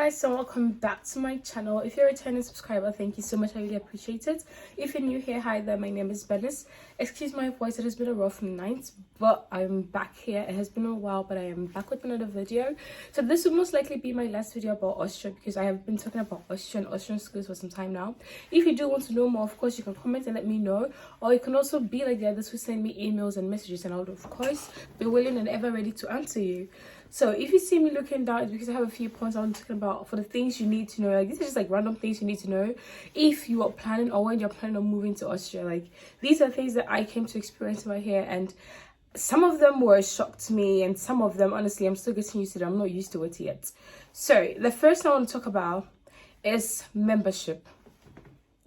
guys, so welcome back to my channel. If you're a returning subscriber, thank you so much. I really appreciate it. If you're new here, hi there, my name is Bernice. Excuse my voice, it has been a rough night, but I'm back here. It has been a while, but I am back with another video. So this will most likely be my last video about Austria, because I have been talking about Austrian schools for some time now. If you do want to know more, of course you can comment and let me know, or you can also be like the others who send me emails and messages, and I would of course be willing and ever ready to answer you. So if you see me looking down, it's because I have a few points I'm talking about for the things you need to know. Like, these are just like random things you need to know if you are planning, or when you're planning on moving to Austria. Like, these are things that I came to experience right here, and some of them were a shock to me, and some of them, honestly, I'm still getting used to them. I'm not used to it yet. So the first thing I want to talk about is membership.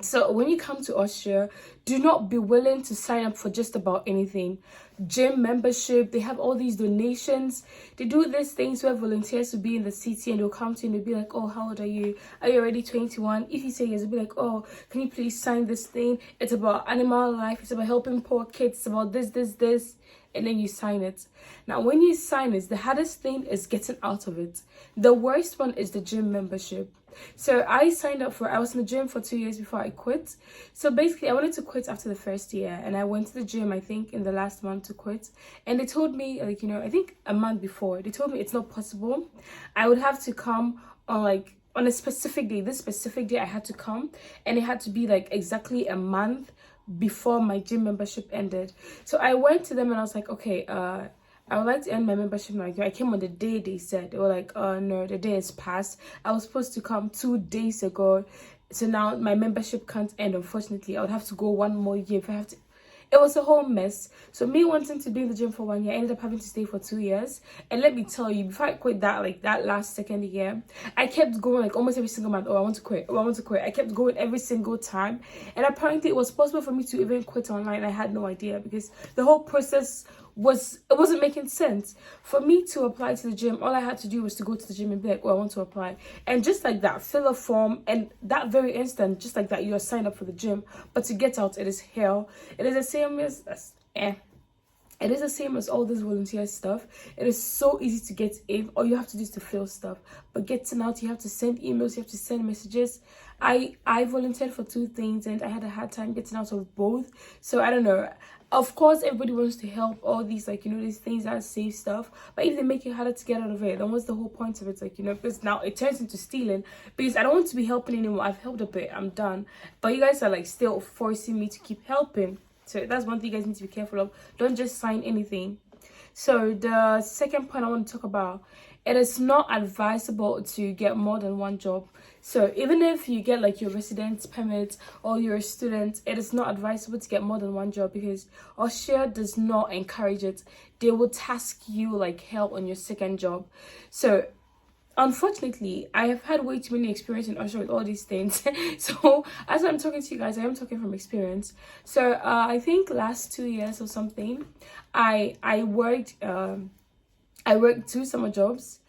So when you come to Austria, do not be willing to sign up for just about anything. Gym membership, they have all these donations. They do these things where volunteers will be in the city and they'll come to you and they'll be like, oh, how old are you? Are you already 21? If you say yes, they'll be like, oh, can you please sign this thing? It's about animal life. It's about helping poor kids. It's about this. And then you sign it. Now, when you sign it, the hardest thing is getting out of it. The worst one is the gym membership. So I signed up I was in the gym for 2 years before I quit. So basically I wanted to quit after the first year, and I went to the gym, I think in the last month, to quit. And they told me, like, you know, I think a month before, they told me it's not possible. I would have to come on a specific day. This specific day I had to come, and it had to be like exactly a month before my gym membership ended. So I went to them and I was like, okay, I would like to end my membership. Like, I came on the day they said. They were like, no, the day has passed. I was supposed to come 2 days ago, so now my membership can't end. Unfortunately, I would have to go 1 more year if I have to. It was a whole mess. So me wanting to be in the gym for 1 year, I ended up having to stay for 2 years. And let me tell you, before I quit that last second year, I kept going like almost every single month. Oh, I want to quit. Oh, I want to quit. I kept going every single time. And apparently it was possible for me to even quit online. I had no idea, because the whole process wasn't making sense. For me to apply to the gym, all I had to do was to go to the gym and be like, oh, I want to apply. And just like that, fill a form, and that very instant, just like that, you're signed up for the gym. But to get out, it is hell. It is the same as It is the same as all this volunteer stuff. It is so easy to get in. All you have to do is to fill stuff. But getting out, you have to send emails, you have to send messages. I volunteered for 2 things, and I had a hard time getting out of both. So I don't know. Of course, everybody wants to help all these, like, you know, these things that save stuff. But if they make it harder to get out of it, then what's the whole point of it? Like, you know, because now it turns into stealing. Because I don't want to be helping anymore. I've helped a bit. I'm done. But you guys are like still forcing me to keep helping. So that's one thing you guys need to be careful of. Don't just sign anything. So the second point I want to talk about, it is not advisable to get more than 1 job. So even if you get like your residence permit or you're a student, it is not advisable to get more than 1 job, because Austria does not encourage it. They will task you like hell on your second job. So unfortunately, I have had way too many experience in Austria with all these things. So as I'm talking to you guys, I am talking from experience. So I think last 2 years or something, I worked 2 summer jobs,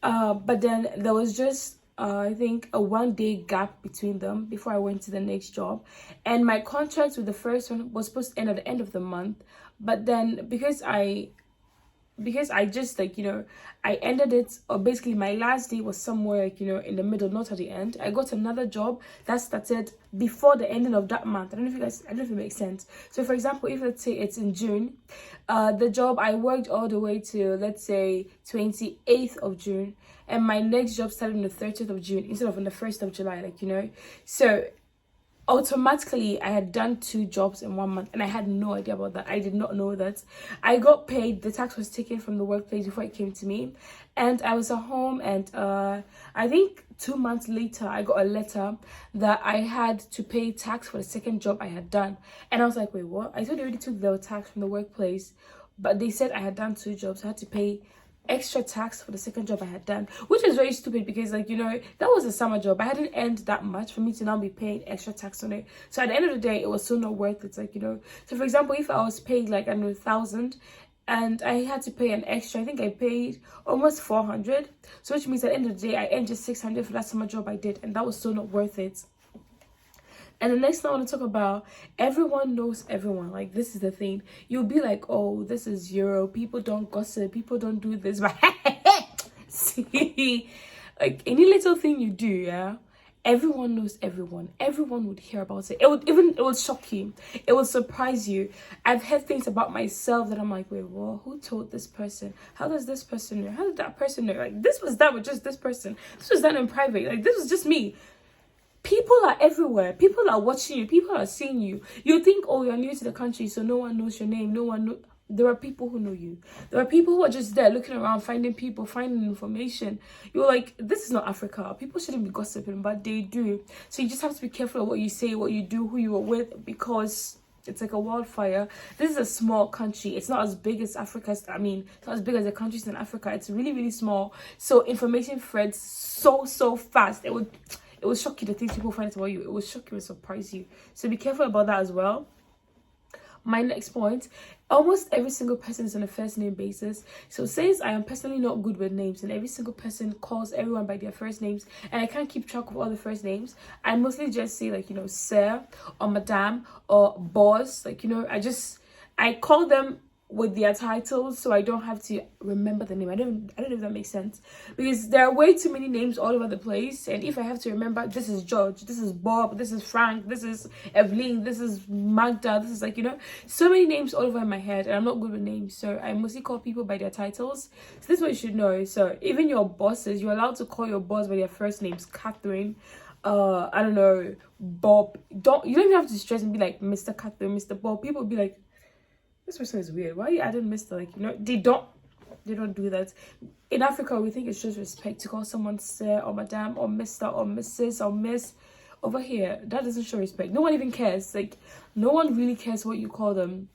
but then there was just I think a 1-day gap between them before I went to the next job. And my contract with the first one was supposed to end at the end of the month, but then because I just, like, you know, I ended it, or basically my last day was somewhere, like, you know, in the middle, not at the end. I got another job that started before the ending of that month. I don't know if it makes sense. So for example, if let's say it's in June, the job I worked all the way to, let's say, 28th of June, and my next job started on the 30th of June instead of on the 1st of July, like, you know. So automatically I had done 2 jobs in 1 month, and I had no idea about that. I did not know that. I got paid, the tax was taken from the workplace before it came to me, and I was at home, and I think 2 months later I got a letter that I had to pay tax for the second job I had done. And I was like, wait, what? I thought they already took the tax from the workplace, but they said I had done 2 jobs. I had to pay extra tax for the second job I had done, which is very stupid, because, like, you know, that was a summer job. I hadn't earned that much for me to now be paying extra tax on it. So at the end of the day, it was so not worth it, like, you know. So for example, if I was paid like, I don't know, 1,000, and I had to pay an extra, I think I paid almost 400, so which means at the end of the day I earned just 600 for that summer job I did, and that was so not worth it. And the next thing I want to talk about, everyone knows everyone. Like, this is the thing. You'll be like, oh, this is Europe. People don't gossip. People don't do this. But see, Like any little thing you do, yeah, everyone knows everyone. Everyone would hear about it. It would shock you. It would surprise you. I've heard things about myself that I'm like, wait, well, who told this person? How does this person know? How did that person know? Like, this was done with just this person. This was done in private. Like, this was just me. People are everywhere. People are watching you. People are seeing you. You think, oh, you're new to the country, so no one knows your name. No one knows. There are people who know you. There are people who are just there looking around, finding people, finding information. You're like, this is not Africa. People shouldn't be gossiping, but they do. So you just have to be careful of what you say, what you do, who you are with, because it's like a wildfire. This is a small country. It's not as big as Africa. I mean, it's not as big as the countries in Africa. It's really, really small. So information spreads so fast. It would shock you the things people find out about you. It would shock you and surprise you. So be careful about that as well. My next point, almost every single person is on a first name basis. So since I am personally not good with names and every single person calls everyone by their first names and I can't keep track of all the first names, I mostly just say like, you know, sir or madame or boss. Like, you know, I call them with their titles so I don't have to remember the name. I don't know if that makes sense, because there are way too many names all over the place, and if I have to remember, this is George, this is Bob, this is Frank, this is Evelyn, this is Magda, this is like, you know, so many names all over in my head, and I'm not good with names, so I mostly call people by their titles. So this is what you should know. So even your bosses, you're allowed to call your boss by their first names. Catherine, I don't know, Bob. You don't even have to stress and be like Mr. Catherine, Mr. Bob. People be like, this person is weird. Why are you adding Mr.? Like, you know, they don't do that. In Africa, we think it's just respect to call someone sir or madam or Mr. or Mrs. or Miss. Over here, that doesn't show respect. No one even cares. Like, no one really cares what you call them.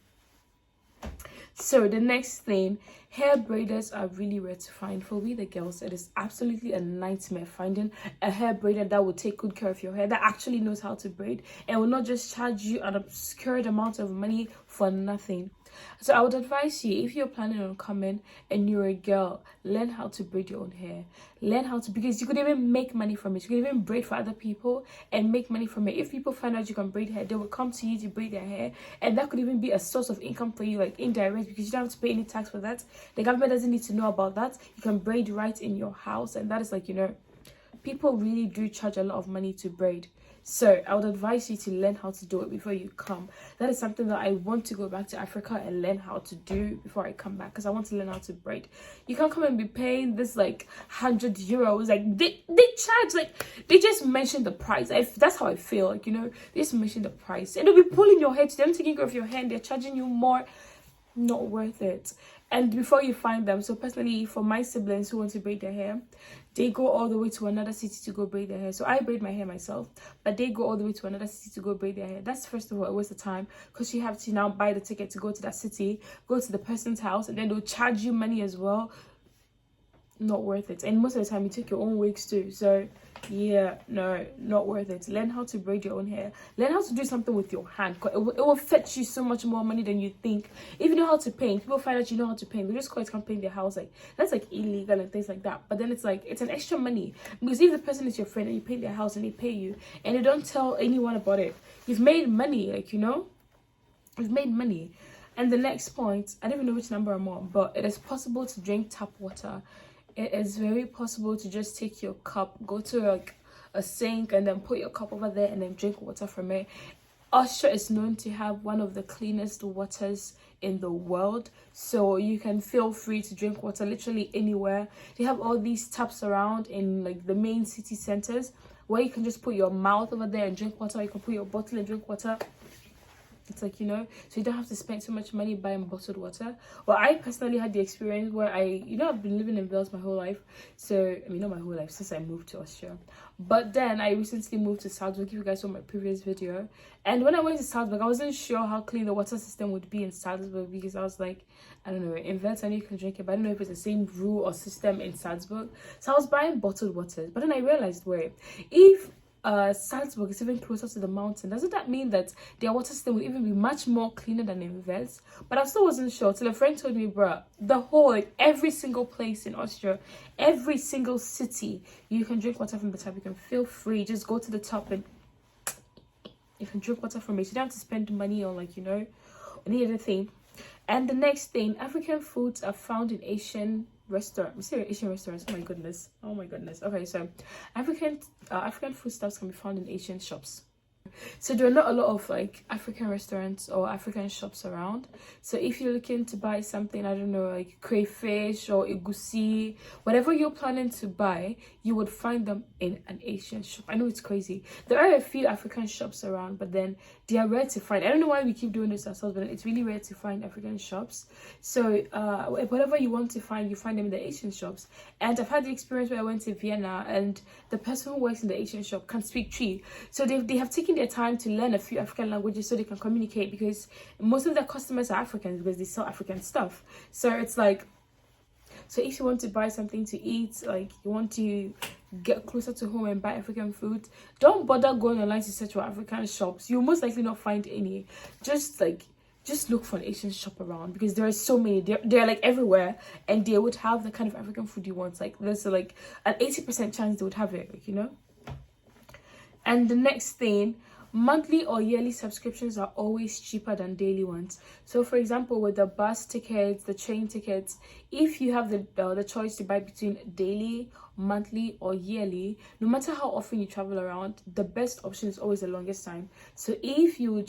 So the next thing, hair braiders are really rare to find. For we the girls, it is absolutely a nightmare finding a hair braider that will take good care of your hair, that actually knows how to braid and will not just charge you an obscure amount of money for nothing. So I would advise you, if you're planning on coming and you're a girl, learn how to braid your own hair. Learn how to, because you could even make money from it. You could even braid for other people and make money from it. If people find out you can braid hair, they will come to you to braid their hair, and that could even be a source of income for you, like indirect, because you don't have to pay any tax for that. The government doesn't need to know about that. You can braid right in your house, and that is like, you know, people really do charge a lot of money to braid. So I would advise you to learn how to do it before you come. That is something that I want to go back to Africa and learn how to do before I come back, because I want to learn how to braid. You can't come and be paying this like €100. Like they charge, like they just mention the price. That's how I feel. Like, you know, they just mention the price and they'll be pulling your hair to them, taking care of your hair, and they're charging you more. Not worth it. And before you find them, so personally for my siblings who want to braid their hair, they go all the way to another city to go braid their hair. So I braid my hair myself, but they go all the way to another city to go braid their hair. That's, first of all, a waste of time, because you have to now buy the ticket to go to that city, go to the person's house, and then they'll charge you money as well. Not worth it. And most of the time you take your own wigs too, so yeah, no, not worth it. Learn how to braid your own hair. Learn how to do something with your hand. It will fetch you so much more money than you think. If you know how to paint, people find out you know how to paint, they just call it, come paint their house. Like, that's like illegal and things like that. But then it's like, it's an extra money, because if the person is your friend and you paint their house and they pay you and they don't tell anyone about it, you've made money. Like, you know, you've made money. And the next point, I don't even know which number I'm on, but it is possible to drink tap water. It is very possible to just take your cup, go to like a sink, and then put your cup over there and then drink water from it. Austria is known to have one of the cleanest waters in the world, so you can feel free to drink water literally anywhere. They have all these taps around in like the main city centers where you can just put your mouth over there and drink water. You can put your bottle and drink water. It's like, you know, so you don't have to spend so much money buying bottled water. Well, I personally had the experience where I've been living in Wales my whole life. So, I mean, not my whole life, since I moved to Austria. But then I recently moved to Salzburg, if you guys saw my previous video. And when I went to Salzburg, I wasn't sure how clean the water system would be in Salzburg, because I was like, I don't know, in Wales I know you can drink it, but I don't know if it's the same rule or system in Salzburg. So I was buying bottled water. But then I realized, wait, if Salzburg is even closer to the mountain, doesn't that mean that their water system will even be much more cleaner than in Wales? But I still wasn't sure till a friend told me, bruh, the whole, like every single place in Austria, every single city, you can drink water from the tap. You can feel free, just go to the top and you can drink water from it. You don't have to spend money on, like, you know, any other thing. And the next thing, African foods are found in Asian restaurant. We say Asian restaurants. Oh my goodness. Okay, so African foodstuffs can be found in Asian shops. So there are not a lot of like African restaurants or African shops around. So if you're looking to buy something, I don't know, like crayfish or egusi, whatever you're planning to buy, you would find them in an Asian shop. I know it's crazy. There are a few African shops around, but then they are rare to find. I don't know why we keep doing this ourselves, but it's really rare to find African shops. So whatever you want to find, you find them in the Asian shops. And I've had the experience where I went to Vienna, and the person who works in the Asian shop can speak Tree. So they have taken their time to learn a few African languages so they can communicate, because most of their customers are Africans because they sell African stuff. So it's like, so if you want to buy something to eat, like you want to get closer to home and buy African food, don't bother going online to search for African shops. You'll most likely not find any. Just look for an Asian shop around, because there are so many. They're like everywhere, and they would have the kind of African food you want. Like there's like an 80% chance they would have it, like, you know. And the next thing, monthly or yearly subscriptions are always cheaper than daily ones. So for example, with the bus tickets, the train tickets, if you have the choice to buy between daily, monthly or yearly, no matter how often you travel around, the best option is always the longest time. So if you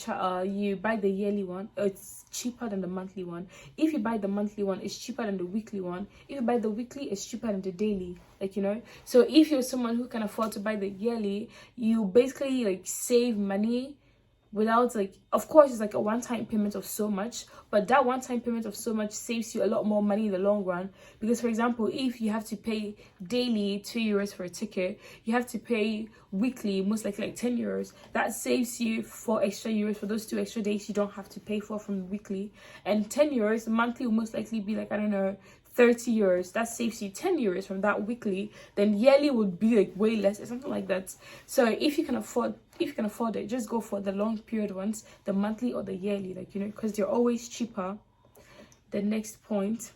buy the yearly one, it's cheaper than the monthly one. If you buy the monthly one, it's cheaper than the weekly one. If you buy the weekly, it's cheaper than the daily, like, you know. So if you're someone who can afford to buy the yearly, you basically like save money without, like, of course it's like a one-time payment of so much, but that one-time payment of so much saves you a lot more money in the long run. Because for example, if you have to pay daily €2 for a ticket, you have to pay weekly most likely like €10. That saves you €4 extra for those 2 extra days you don't have to pay for from the weekly. And €10 monthly will most likely be like, I don't know, €30. That saves you €10 from that weekly. Then yearly would be like way less or something like that. So if you can afford it, just go for the long period ones, the monthly or the yearly, like, you know, because they're always cheaper. The next point,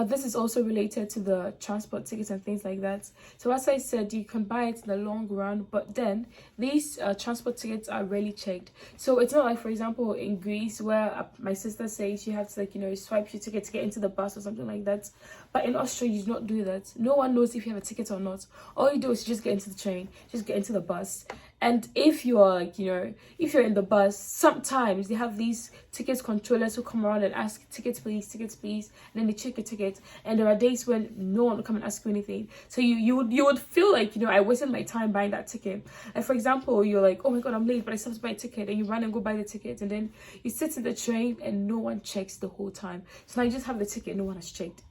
this is also related to the transport tickets and things like that. So as I said, you can buy it in the long run, but then these transport tickets are rarely checked. So it's not like, for example, in Greece, where my sister says you have to, like, you know, swipe your ticket to get into the bus or something like that. But in Austria, you do not do that. No one knows if you have a ticket or not. All you do is just get into the train, just get into the bus. And if you are, like, you know, if you're in the bus, sometimes they have these tickets controllers who come around and ask, tickets please, and then they check your ticket. And there are days when no one will come and ask you anything. So you would feel like, you know, I wasted my time buying that ticket. And for example, you're like, oh my god, I'm late, but I still have to buy a ticket. And you run and go buy the ticket, and then you sit in the train and no one checks the whole time. So now you just have the ticket, no one has checked.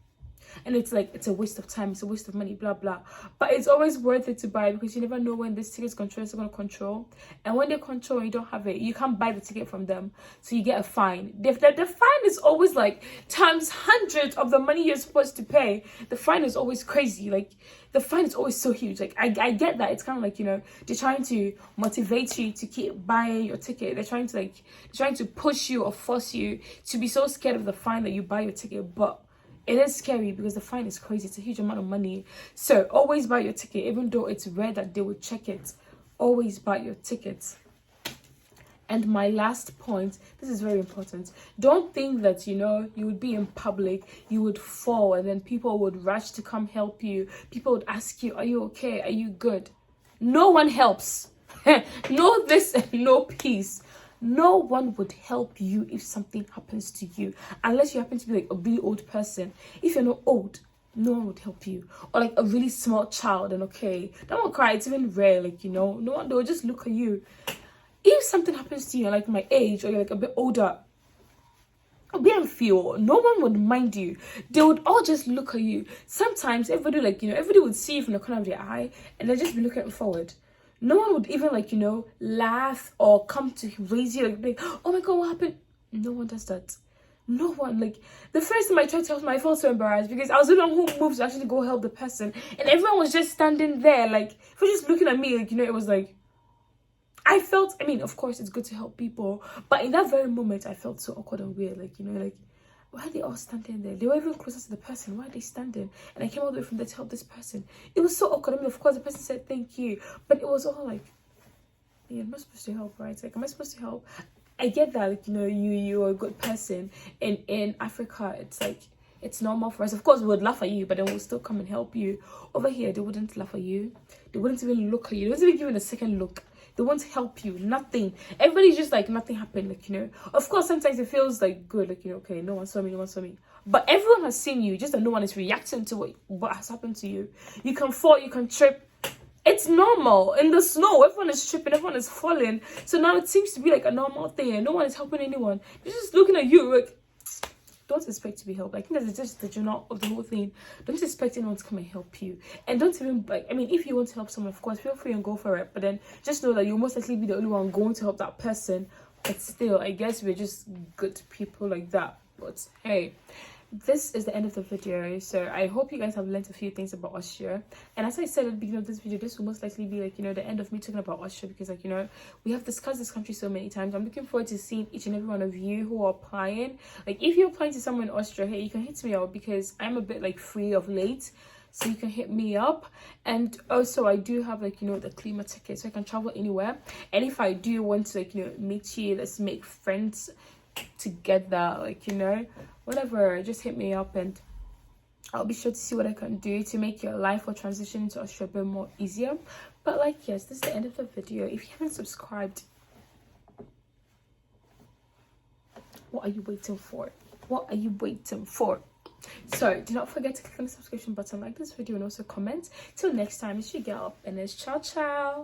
And it's like, it's a waste of time, it's a waste of money, blah blah. But it's always worth it to buy, because you never know when this ticket controllers are going to control. And when they control and you don't have it, you can't buy the ticket from them, so you get a fine. The fine is always like times 100 of the money you're supposed to pay. The fine is always crazy. Like, the fine is always so huge. Like, I get that. It's kind of like, you know, they're trying to motivate you to keep buying your ticket. They're trying to push you or force you to be so scared of the fine that you buy your ticket. But it is scary because the fine is crazy. It's a huge amount of money. So always buy your ticket, even though it's rare that they will check it. Always buy your tickets. And my last point, this is very important. Don't think that, you know, you would be in public, you would fall, and then people would rush to come help you. People would ask you, are you okay? Are you good? No one helps. Know this and know peace. No one would help you if something happens to you, unless you happen to be like a really old person. If you're not old, no one would help you. Or like a really small child, and okay, don't want to cry, it's even rare, like, you know, no one, they will just look at you. If something happens to you, like my age, or you're like a bit older, be and feel, no one would mind you. They would all just look at you. Sometimes everybody, like, you know, everybody would see you from the corner of their eye, and they'll just be looking forward. No one would even, like, you know, laugh or come to raise you, like, oh my god, what happened? No one does that. No one. Like, the first time I tried to help I felt so embarrassed, because I was the one who moved to actually go help the person, and everyone was just standing there, like, for just looking at me, like, you know. It was like, I felt, I mean, of course it's good to help people, but in that very moment I felt so awkward and weird, like, you know, like, why are they all standing there? They were even closer to the person. Why are they standing? And I came all the way from there to help this person. It was so awkward. I mean, of course, the person said thank you, but it was all like, yeah, I'm not supposed to help, right? Like, am I supposed to help? I get that, like, you know, you're a good person. And in Africa, it's like, It's normal for us. Of course, we would laugh at you, but then we'll still come and help you. Over here, they wouldn't laugh at you. They wouldn't even look at you. They wouldn't even give you a second look. They won't help you. Nothing. Everybody's just like, nothing happened. Like, you know. Of course, sometimes it feels like good. Like, you know, okay, no one saw me, no one saw me. But everyone has seen you. Just that no one is reacting to what has happened to you. You can fall, you can trip. It's normal. In the snow, everyone is tripping, everyone is falling. So now it seems to be like a normal thing, and no one is helping anyone. They're just looking at you like, don't expect to be helped. I think that's just the journal of the whole thing. Don't expect anyone to come and help you. And don't even, like, I mean, if you want to help someone, of course, feel free and go for it. But then just know that you'll most likely be the only one going to help that person. But still, I guess we're just good people like that. But hey, this is the end of the video. So I hope you guys have learned a few things about Austria. And as I said at the beginning of this video, this will most likely be like, you know, the end of me talking about Austria, because, like, you know, we have discussed this country so many times. I'm looking forward to seeing each and every one of you who are applying. Like, if you're applying to somewhere in Austria, hey, you can hit me up, because I'm a bit like free of late, so you can hit me up. And also I do have, like, you know, the Klima ticket, so I can travel anywhere. And if I do want to, like, you know, meet you, let's make friends together, like, you know, whatever, just hit me up and I'll be sure to see what I can do to make your life or transition into Austria a bit more easier. But like, yes, this is the end of the video. If you haven't subscribed, what are you waiting for? What are you waiting for? So do not forget to click on the subscription button, like this video, and also comment. Till next time, it's your girl, and it's ciao ciao.